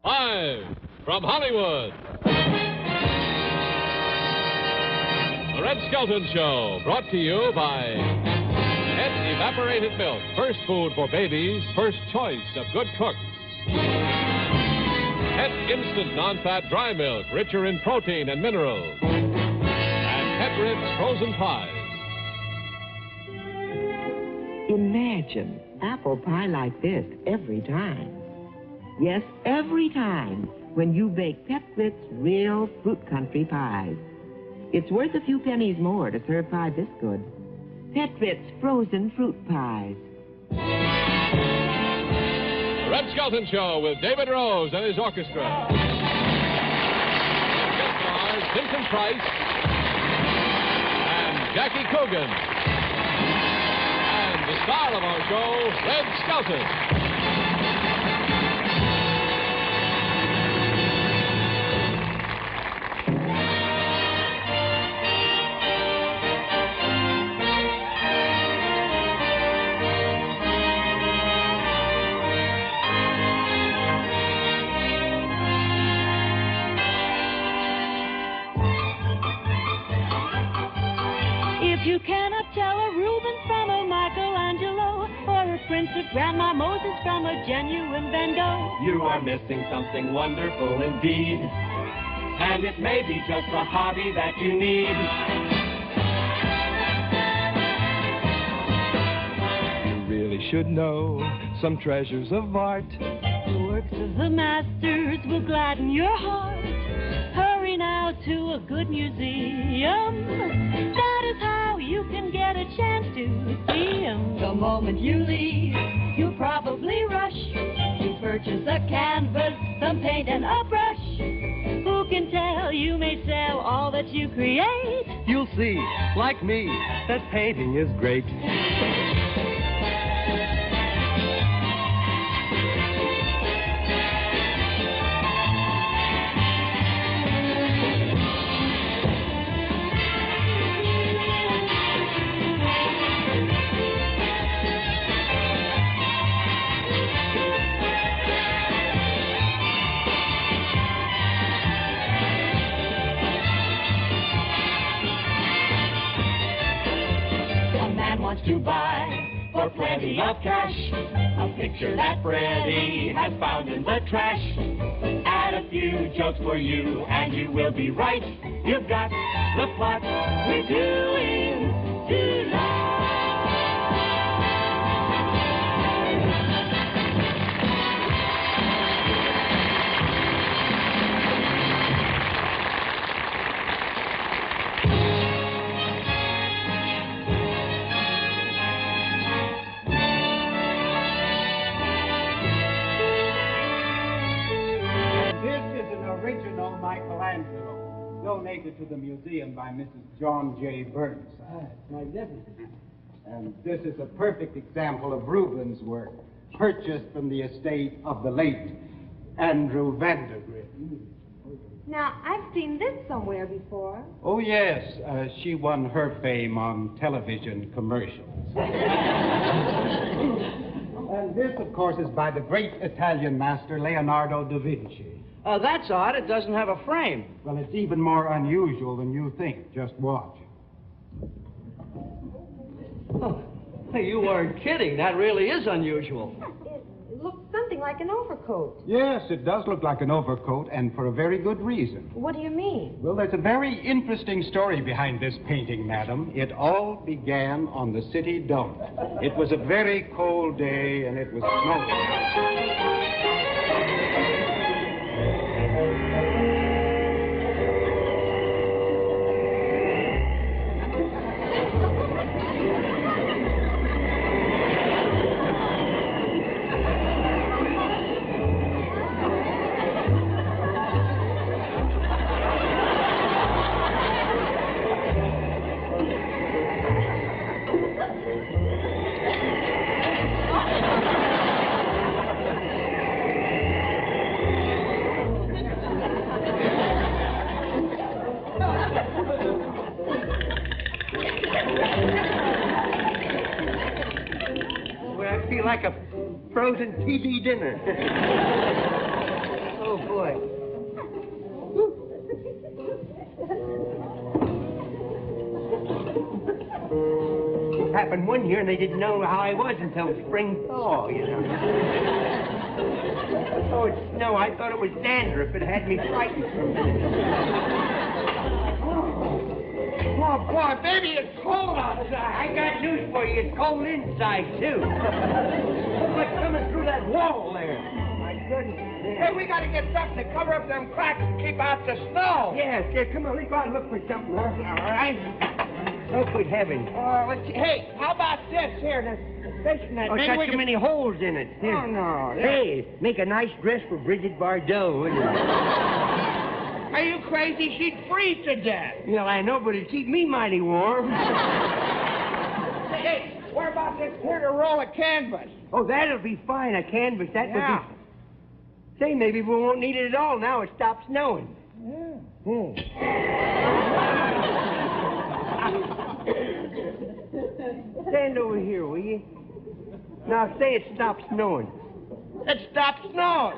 Live from Hollywood, The Red Skelton Show, brought to you by Het Evaporated Milk. First food for babies, first choice of good cooks. Het Instant Non-Fat Dry Milk, richer in protein and minerals. And Het Ritz Frozen Pies. Imagine apple pie like this every time. Yes, every time when you bake Pet Ritz real fruit country pies. It's worth a few pennies more to serve pie this good. Pet Ritz frozen fruit pies. The Red Skelton Show with David Rose and his orchestra. Guest stars Vincent Price and Jackie Coogan. And the star of our show, Red Skelton. You cannot tell a Reuben from a Michelangelo, or a Prince of Grandma Moses from a genuine Van Gogh. You are missing something wonderful indeed, and it may be just a hobby that you need. You really should know some treasures of art. The works of the masters will gladden your heart. Hurry now to a good museum. That is how you can get a chance to see 'em. The moment you leave, you'll probably rush to purchase a canvas, some paint, and a brush. Who can tell, you may sell all that you create. You'll see, like me, that painting is great. To buy for plenty of cash a picture that Freddie has found in the trash. Add a few jokes for you and you will be right. You've got the plot we're doing tonight. Original Michelangelo, donated to the museum by Mrs. John J. Burns. Magnificent. And this is a perfect example of Rubens' work, purchased from the estate of the late Andrew Vandergrift. Now, I've seen this somewhere before. Oh, yes. She won her fame on television commercials. And this, of course, is by the great Italian master Leonardo da Vinci. That's odd. It doesn't have a frame. Well, it's even more unusual than you think. Just watch. Oh, you weren't kidding. That really is unusual. It looks something like an overcoat. Yes, it does look like an overcoat, and for a very good reason. What do you mean? Well, there's a very interesting story behind this painting, madam. It all began on the city dump. It was a very cold day, and it was snowing. Like a frozen TV dinner. Oh, happened one year, and they didn't know how I was until spring thaw, you know. Oh, it's snow. I thought it was dandruff. It had me frightened for a minute. Oh, boy, baby, it's cold outside. I got news for you. It's cold inside, too. It's like coming through that wall there. My goodness. Hey, we got to get something to cover up them cracks and keep out the snow. Yes, come on, let's go out and look for something, huh? All right. Oh, good heavens. Let's see. Hey, how about this here? This fishnet. Oh, it's got so many holes in it. Here. Oh, no. Hey, make a nice dress for Bridget Bardot, wouldn't it? Are you crazy? She'd freeze to death. Well, I know, but it'd keep me mighty warm. Hey, what about this here to roll a canvas? Oh, that'll be fine, a canvas. That Yeah. would be... Say, maybe we won't need it at all now. It stops snowing. Yeah. Stand over here, will you? Now, say it stops snowing. It stopped snowing.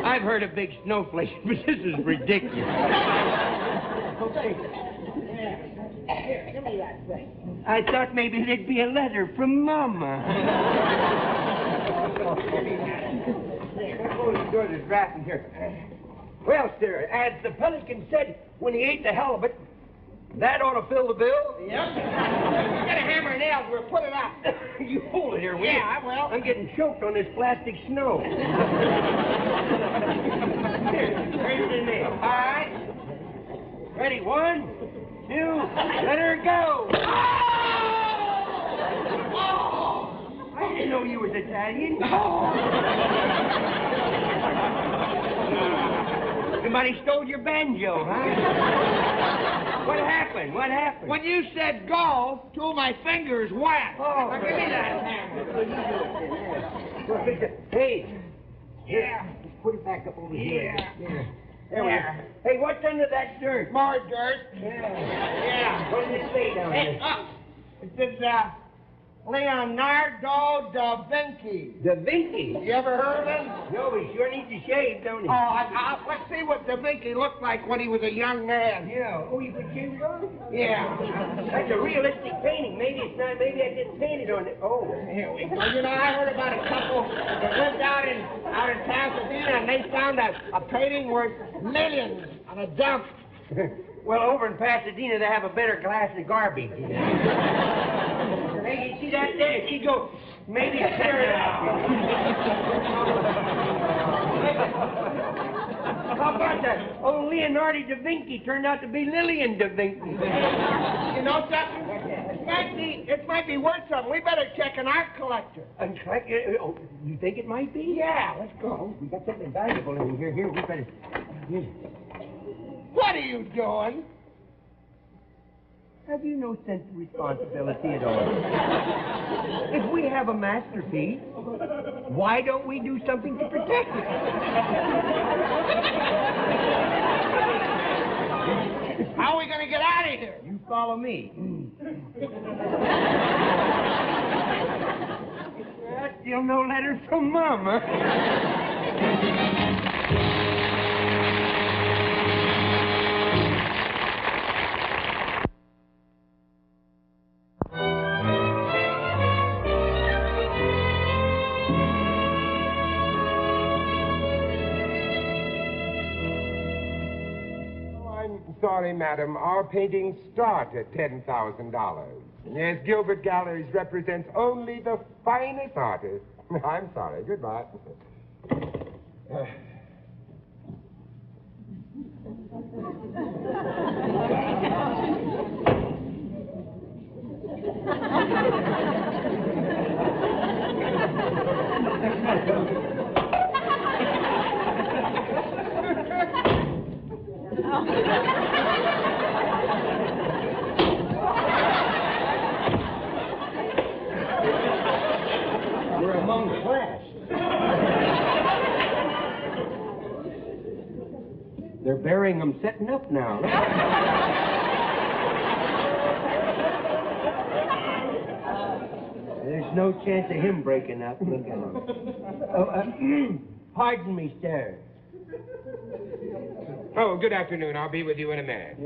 I've heard of big snowflakes, but this is ridiculous. Okay. Here, give me that thing. I thought maybe there'd be a letter from Mama. There, let's go to the door. There's drafting here. Well, sir, as the pelican said when he ate the halibut, that ought to fill the bill. Yep. Get a hammer and nails. We'll put it up. You hold it here, will you? Yeah, I will. I'm getting choked on this plastic snow. Here, raise the nail. All right. Ready? 1, 2, let her go. Oh! I didn't know you was Italian. Somebody stole your banjo, huh? What happened? What happened? When you said go, two of my fingers went. Oh. Now, give me that hammer. Hey. Yeah. Put it back up over here. Yeah. There we are. Hey, what's under that dirt? More dirt. Yeah. What does it say down Hey, here? it says, Leonardo da Vinci. Da Vinci? You ever heard of him? No, he sure needs to shave, don't he? Let's see what Da Vinci looked like when he was a young man. Yeah. Oh, you could shave it on? Yeah. That's a realistic painting. Maybe it's not. Maybe I just painted on it. Oh. Here we go. You know, I heard about a couple that lived out in Pasadena, and they found a painting worth millions on a dump. Well, over in Pasadena, they have a better class of garbage. Hey, you see that there? She goes, maybe clear it out. How about that? Oh, Leonardo da Vinci turned out to be Lillian da Vinci. You know something? It might be worth something. We better check an art collector. Oh, you think it might be? Yeah, let's go. Oh, we got something valuable in here. Here, we better... Here. What are you doing? Have you no sense of responsibility at all? If we have a masterpiece, why don't we do something to protect it? How are we going to get out of here? You follow me. Still no letter from Mama. Sorry, madam. Our paintings start at $10,000. Yes, Gilbert Galleries represents only the finest artists. I'm sorry. Goodbye. We're among the class. They're burying them setting up now. There's no chance of him breaking up. Look at him. Oh, pardon me, sir. Oh, good afternoon. I'll be with you in a minute.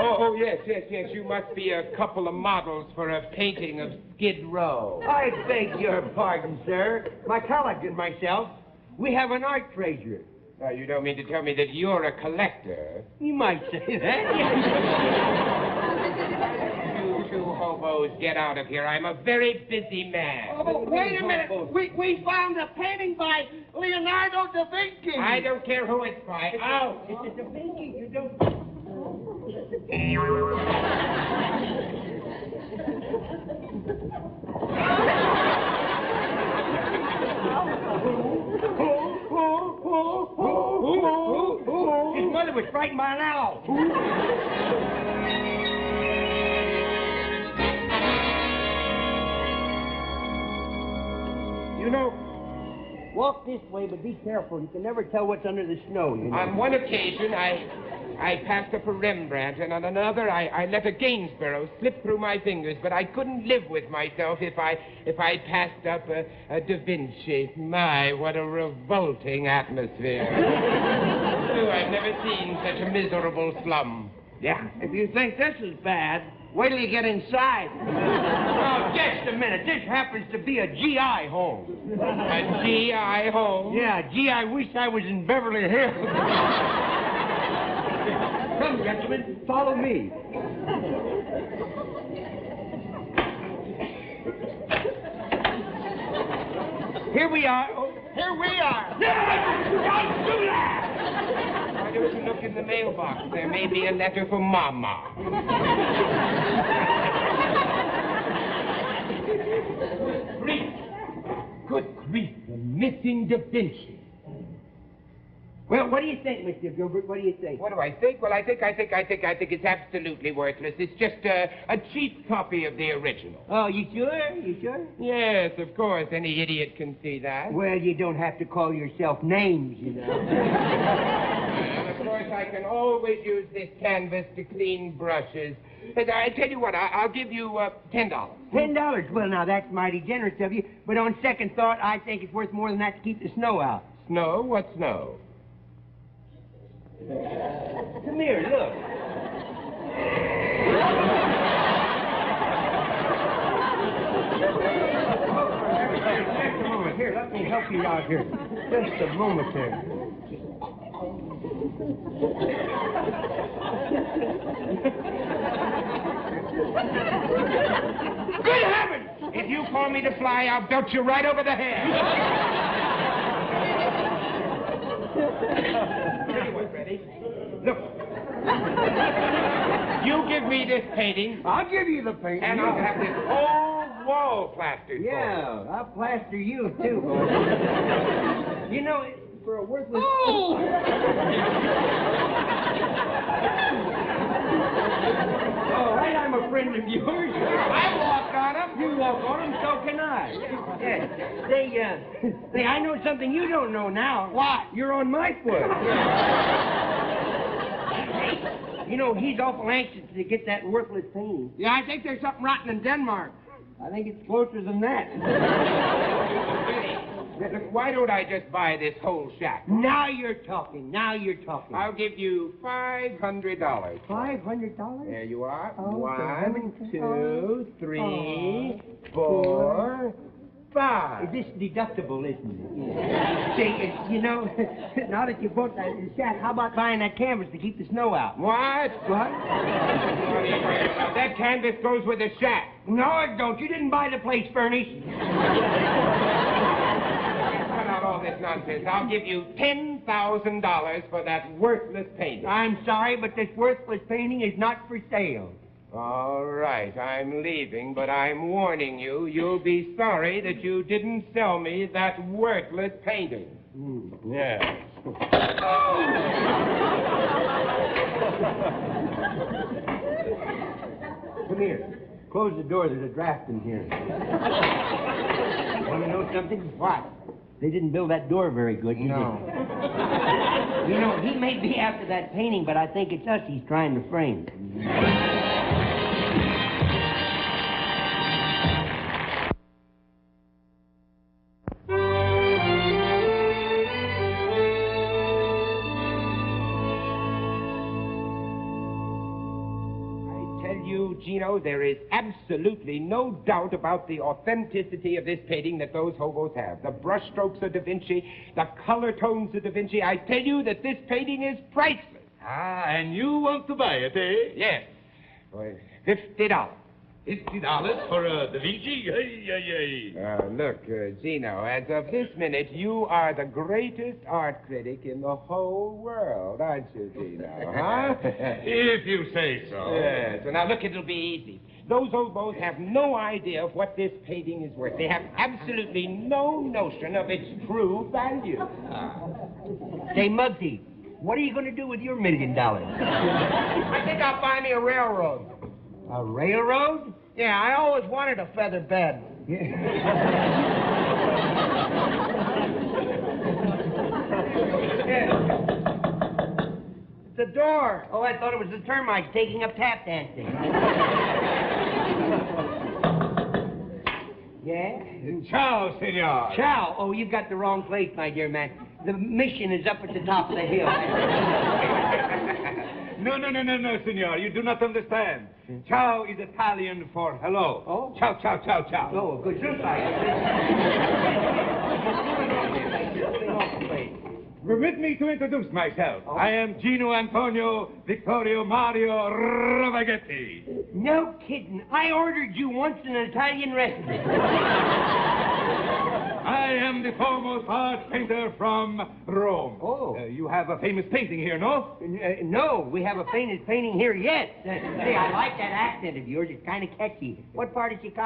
Oh, yes. You must be a couple of models for a painting of Skid Row. I beg your pardon, sir. My colleague and myself, we have an art treasure. You don't mean to tell me that you're a collector? You might say that. You two hobos, get out of here. I'm a very busy man. Oh, wait a minute. We found a painting by Leonardo da Vinci. I don't care who it's by. Out. It's a Da Vinci. You don't... His mother was frightened by an owl. You know, walk this way, but be careful. You can never tell what's under the snow, you know. On one occasion, I passed up a Rembrandt, and on another, I let a Gainsborough slip through my fingers, but I couldn't live with myself if I passed up a Da Vinci. My, what a revolting atmosphere. Oh, I've never seen such a miserable slum. Yeah, if you think this is bad, wait till you get inside. Oh, just a minute. This happens to be a GI home. A GI home? Yeah, gee, I wish I was in Beverly Hills. Come, gentlemen, follow me. Here we are. Oh, Here we are. don't do that! Why don't you look in the mailbox? There may be a letter for Mama. Grief. Good grief, the missing Da Vinci. Well, what do you think, Mr. Gilbert? What do you think? What do I think? Well, I think it's absolutely worthless. It's just a cheap copy of the original. Oh, you sure? You sure? Yes, of course. Any idiot can see that. Well, you don't have to call yourself names, you know. And of course, I can always use this canvas to clean brushes. And I tell you what, I'll give you $10. $10? Well, now, that's mighty generous of you. But on second thought, I think it's worth more than that to keep the snow out. Snow? What snow? Come here, look. Just a moment. Here, let me help you out here. Just a moment there. Good heavens! If you call me to fly, I'll belt you right over the head. Anyway, Freddie, look. You give me this painting. I'll give you the painting. And I'll have this whole wall plastered. Yeah, I'll plaster you, too, boy. You know, for a worthless... Oh! All right, I'm a friend of yours. I walk on them. You walk on them, so can I. Yeah. Say, I know something you don't know now. What? You're on my foot. You know, he's awful anxious to get that worthless painting. Yeah, I think there's something rotten in Denmark. I think it's closer than that. Look, why don't I just buy this whole shack? Now you're talking. I'll give you $500. $500? There you are. Okay. 1, 2, 3, 4, 5. This is deductible, isn't it? See, you know, now that you bought that shack, how about buying that canvas to keep the snow out? What? What? That canvas goes with the shack. No, it don't. You didn't buy the place furnished. Cut out all this nonsense. I'll give you $10,000 for that worthless painting. I'm sorry, but this worthless painting is not for sale. All right, I'm leaving, but I'm warning you, you'll be sorry that you didn't sell me that worthless painting. Yes. Come here. Close the door. There's a draft in here. Want to know something? What? They didn't build that door very good, did No. they? You know, he may be after that painting, but I think it's us he's trying to frame. Gino, there is absolutely no doubt about the authenticity of this painting that those hobos have. The brushstrokes of Da Vinci, the color tones of Da Vinci. I tell you that this painting is priceless. Ah, and you want to buy it, eh? Yes. For $50. $50 for a Da Vinci? Look, Gino, as of this minute, you are the greatest art critic in the whole world, aren't you, Gino? Huh? If you say so. Yes. So now, look, it'll be easy. Those hobos have no idea of what this painting is worth. They have absolutely no notion of its true value. Say, Muggsy, what are you going to do with your $1 million? I think I'll buy me a railroad. A railroad? Yeah, I always wanted a feather bed. It's a door. Oh, I thought it was the termites taking up tap dancing. Yeah? Ciao, senor. Ciao. Oh, you've got the wrong place, my dear man. The mission is up at the top of the hill. No, senor. You do not understand. Ciao is Italian for hello. Oh? Ciao, ciao, ciao, ciao. Oh, a good insight. Permit me to introduce myself. Oh. I am Gino Antonio Vittorio Mario Ravaghetti. No kidding. I ordered you once in an Italian restaurant. I am the foremost art painter from Rome. Oh. You have a famous painting here, no? No, we have a famous painting here yet. Say, I like that accent of yours. It's kind of catchy. What part of Chicago?